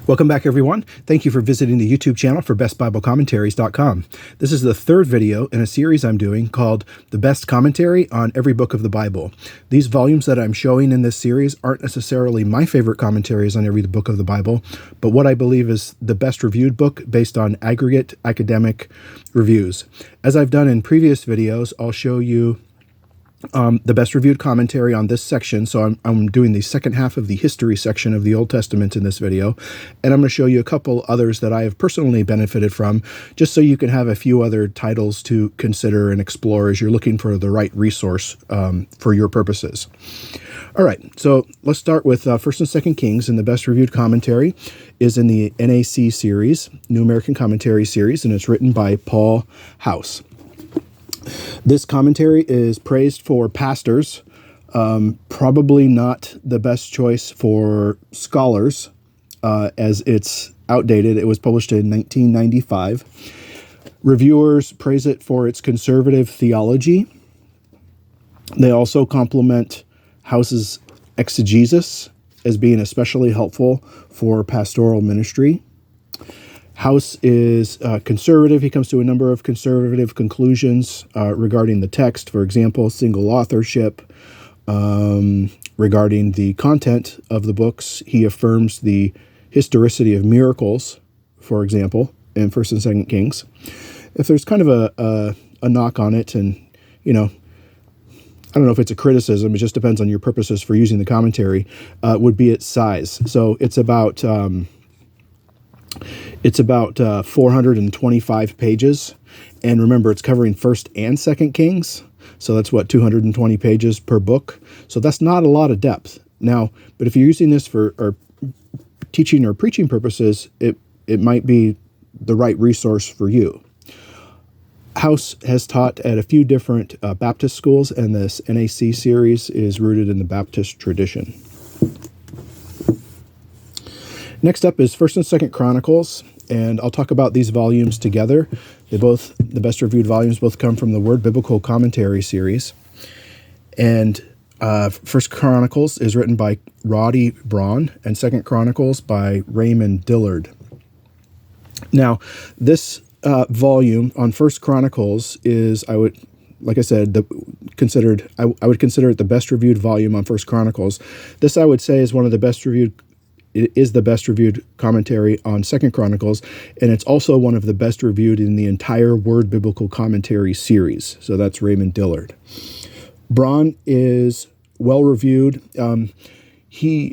Welcome back, everyone. Thank you for visiting the YouTube channel for bestbiblecommentaries.com. This is the third video in a series I'm doing called The Best Commentary on Every Book of the Bible. These volumes that I'm showing in this series aren't necessarily my favorite commentaries on every book of the Bible, but what I believe is the best reviewed book based on aggregate academic reviews. As I've done in previous videos, I'll show you the best reviewed commentary on this section. So I'm doing the second half of the history section of the Old Testament in this video. And I'm going to show you a couple others that I have personally benefited from, just so you can have a few other titles to consider and explore as you're looking for the right resource for your purposes. All right, so let's start with 1st and 2nd Kings, and the best reviewed commentary is in the NAC series, New American Commentary series, and it's written by Paul House. This commentary is praised for pastors, probably not the best choice for scholars, as it's outdated. It was published in 1995. Reviewers praise it for its conservative theology. They also compliment House's exegesis as being especially helpful for pastoral ministry. House is conservative. He comes to a number of conservative conclusions regarding the text, for example, single authorship. Regarding the content of the books, he affirms the historicity of miracles, for example, in 1st and 2nd Kings. If there's kind of a knock on it, and, you know, I don't know if it's a criticism, it just depends on your purposes for using the commentary, would be its size. So it's about 425 pages, and remember, it's covering 1st and 2nd Kings, so that's what, 220 pages per book. So that's not a lot of depth. Now, but if you're using this for teaching or preaching purposes, it might be the right resource for you. House has taught at a few different Baptist schools, and this NAC series is rooted in the Baptist tradition. Next up is 1st and 2nd Chronicles, and I'll talk about these volumes together. The best reviewed volumes both come from the Word Biblical Commentary series. And 1st Chronicles is written by Roddy Braun, and 2nd Chronicles by Raymond Dillard. Now, this volume on 1st Chronicles is, I would consider it the best reviewed volume on 1st Chronicles. This, I would say, is one of the best reviewed. It is the best reviewed commentary on 2nd Chronicles, and it's also one of the best reviewed in the entire Word Biblical Commentary series. So that's Raymond Dillard. Braun is well reviewed. His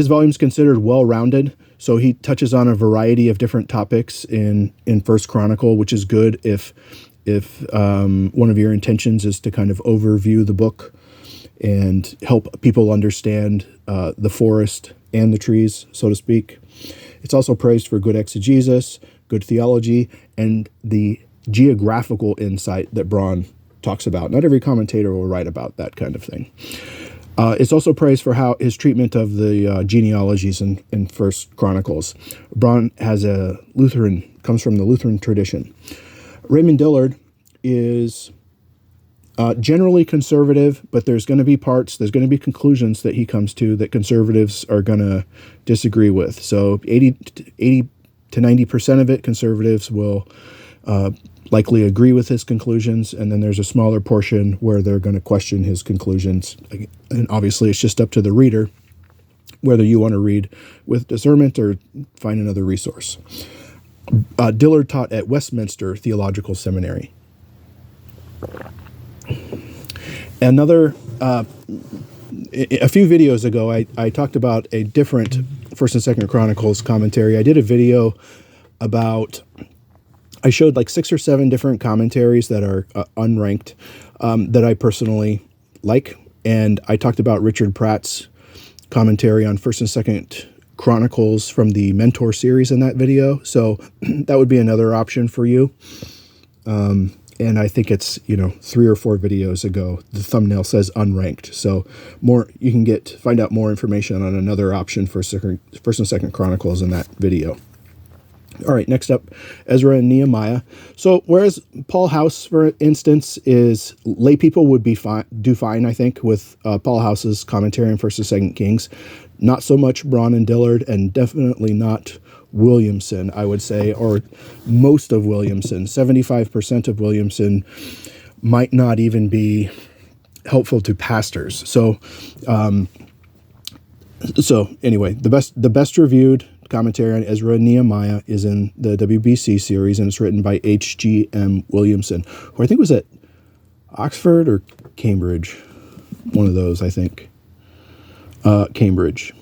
volume's considered well-rounded, so he touches on a variety of different topics in 1st Chronicle, which is good if one of your intentions is to kind of overview the book and help people understand the forest and the trees, so to speak. It's also praised for good exegesis, good theology, and the geographical insight that Braun talks about. Not every commentator will write about that kind of thing. It's also praised for how his treatment of the genealogies in 1st Chronicles. Braun comes from the Lutheran tradition. Raymond Dillard is generally conservative, but there's going to be conclusions that he comes to that conservatives are going to disagree with. So 80 to 90% of it, conservatives will likely agree with his conclusions, and then there's a smaller portion where they're going to question his conclusions. And obviously, it's just up to the reader whether you want to read with discernment or find another resource. Dillard taught at Westminster Theological Seminary. A few videos ago, I talked about a different 1st and 2nd Chronicles commentary. I did a video I showed like 6 or 7 different commentaries that are unranked that I personally like, and I talked about Richard Pratt's commentary on 1st and 2nd Chronicles from the Mentor series in that video, so that would be another option for you. And I think it's, 3 or 4 videos ago, the thumbnail says unranked. So you can find out more information on another option for 1st and 2nd Chronicles in that video. All right, next up, Ezra and Nehemiah. So whereas Paul House, for instance, is lay people would do fine, I think, with Paul House's commentary on 1st and 2nd Kings. Not so much Braun and Dillard, and definitely not Williamson, I would say, or most of Williamson. 75% of Williamson might not even be helpful to pastors. So anyway, the best reviewed commentary on Ezra and Nehemiah is in the WBC series, and it's written by H.G.M. Williamson, who I think was at Oxford or Cambridge. One of those, I think. Cambridge.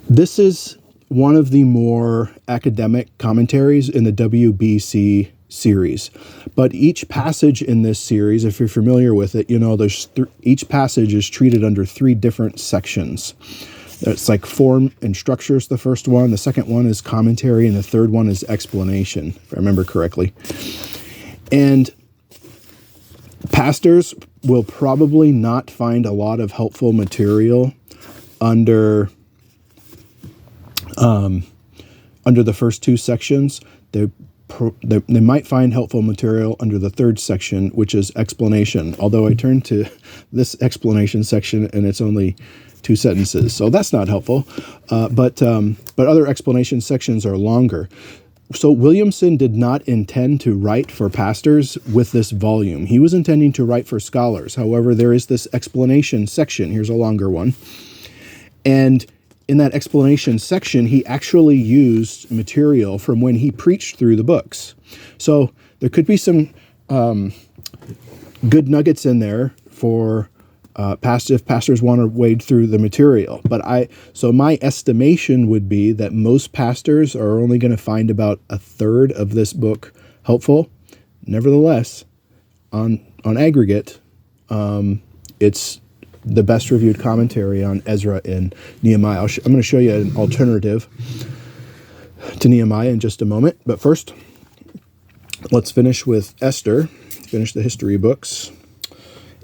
This is one of the more academic commentaries in the WBC series. But each passage in this series, if you're familiar with it, there's each passage is treated under 3 different sections. It's like form and structure is the first one. The second one is commentary, and the third one is explanation, if I remember correctly. And pastors will probably not find a lot of helpful material under the first 2 sections. They might find helpful material under the third section, which is explanation. Although I turned to this explanation section and it's only 2 sentences, so that's not helpful. But other explanation sections are longer. So Williamson did not intend to write for pastors with this volume. He was intending to write for scholars. However, there is this explanation section. Here's a longer one. And in that explanation section, he actually used material from when he preached through the books. So there could be some good nuggets in there for if pastors want to wade through the material. So my estimation would be that most pastors are only going to find about a third of this book helpful. Nevertheless, on aggregate, it's the best reviewed commentary on Ezra and Nehemiah. I'm going to show you an alternative to Nehemiah in just a moment. But first, let's finish with Esther, finish the history books.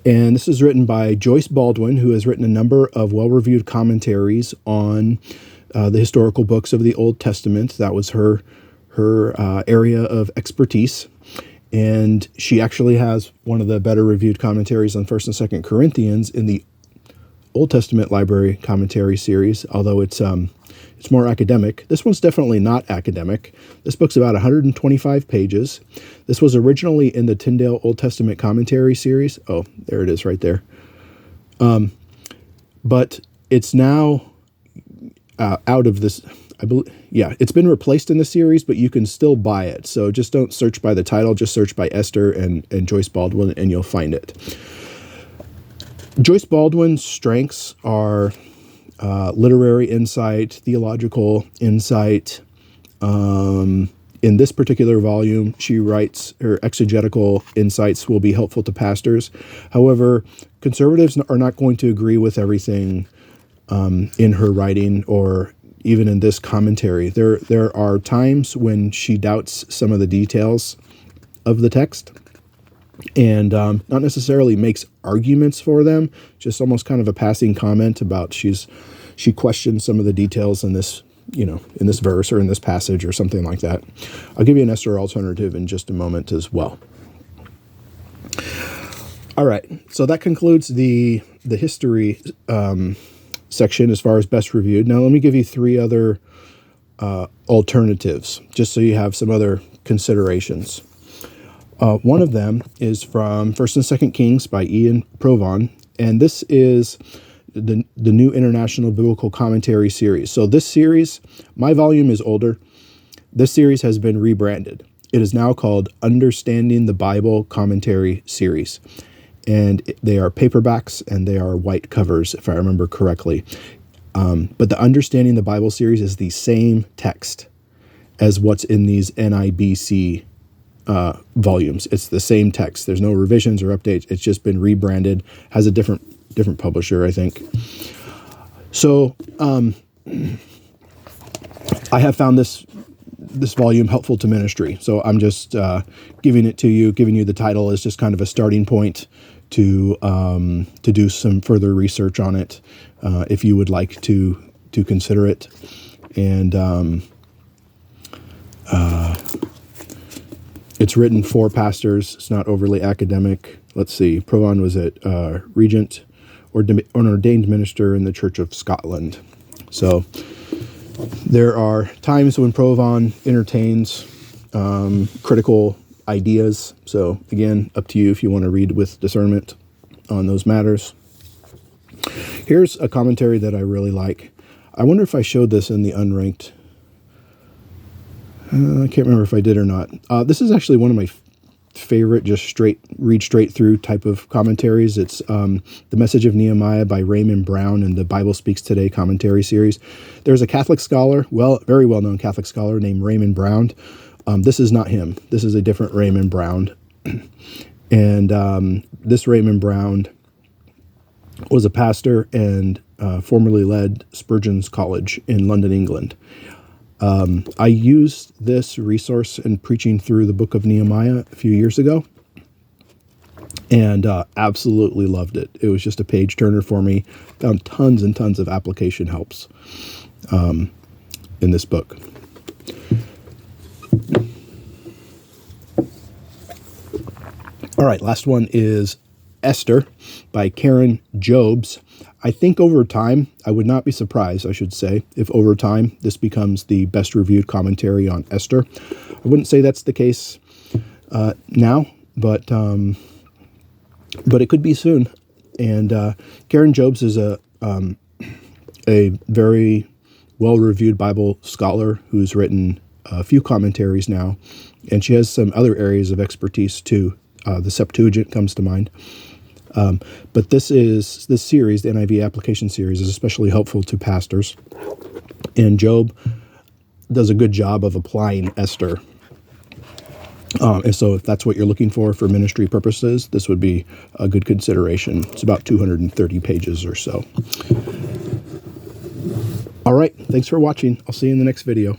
And this is written by Joyce Baldwin, who has written a number of well-reviewed commentaries on the historical books of the Old Testament. That was her area of expertise. And she actually has one of the better reviewed commentaries on 1st and 2nd Corinthians in the Old Testament Library Commentary series, although it's more academic. This one's definitely not academic. This book's about 125 pages. This was originally in the Tyndale Old Testament Commentary series. Oh, there it is right there. But it's now out of this, I believe. Yeah, it's been replaced in the series, but you can still buy it. So just don't search by the title, just search by Esther and Joyce Baldwin, and you'll find it. Joyce Baldwin's strengths are literary insight, theological insight. In this particular volume, she writes her exegetical insights will be helpful to pastors. However, conservatives are not going to agree with everything in her writing or even in this commentary. There are times when she doubts some of the details of the text and not necessarily makes arguments for them, just almost kind of a passing comment about she questions some of the details in this, in this verse or in this passage or something like that. I'll give you an Esther alternative in just a moment as well. All right, so that concludes the history section as far as best reviewed. Now let me give you 3 other alternatives, just so you have some other considerations. One of them is from 1st and 2nd Kings by Ian Provan, and this is the New International Biblical Commentary series. So this series, my volume is older. This series has been rebranded. It is now called Understanding the Bible Commentary Series. And they are paperbacks and they are white covers, if I remember correctly. But the Understanding the Bible series is the same text as what's in these NIBC volumes. It's the same text. There's no revisions or updates. It's just been rebranded, has a different publisher, I think. So I have found this volume helpful to ministry. So I'm just giving it to you, giving you the title as just kind of a starting point to do some further research on it, if you would like to consider it. And it's written for pastors. It's not overly academic. Let's see. Provan was at Regent an ordained minister in the Church of Scotland. So there are times when Provan entertains critical ideas. So again, up to you if you want to read with discernment on those matters. Here's a commentary that I really like. I wonder if I showed this in the unranked. I can't remember if I did or not. This is actually one of my favorite, just read straight through type of commentaries. It's The Message of Nehemiah by Raymond Brown in the Bible Speaks Today commentary series. There's a Catholic scholar, very well-known Catholic scholar named Raymond Brown. This is not him. This is a different Raymond Brown. And this Raymond Brown was a pastor and formerly led Spurgeon's College in London, England. I used this resource in preaching through the book of Nehemiah a few years ago and absolutely loved it. It was just a page turner for me. Found tons and tons of application helps in this book. All right, last one is Esther by Karen Jobes. I think over time, I would not be surprised, I should say, if over time this becomes the best reviewed commentary on Esther. I wouldn't say that's the case now, but it could be soon. And Karen Jobes is a very well-reviewed Bible scholar who's written a few commentaries now, and she has some other areas of expertise too. The Septuagint comes to mind. But this series, the NIV application series, is especially helpful to pastors. And Job does a good job of applying Esther. And so if that's what you're looking for ministry purposes, this would be a good consideration. It's about 230 pages or so. All right. Thanks for watching. I'll see you in the next video.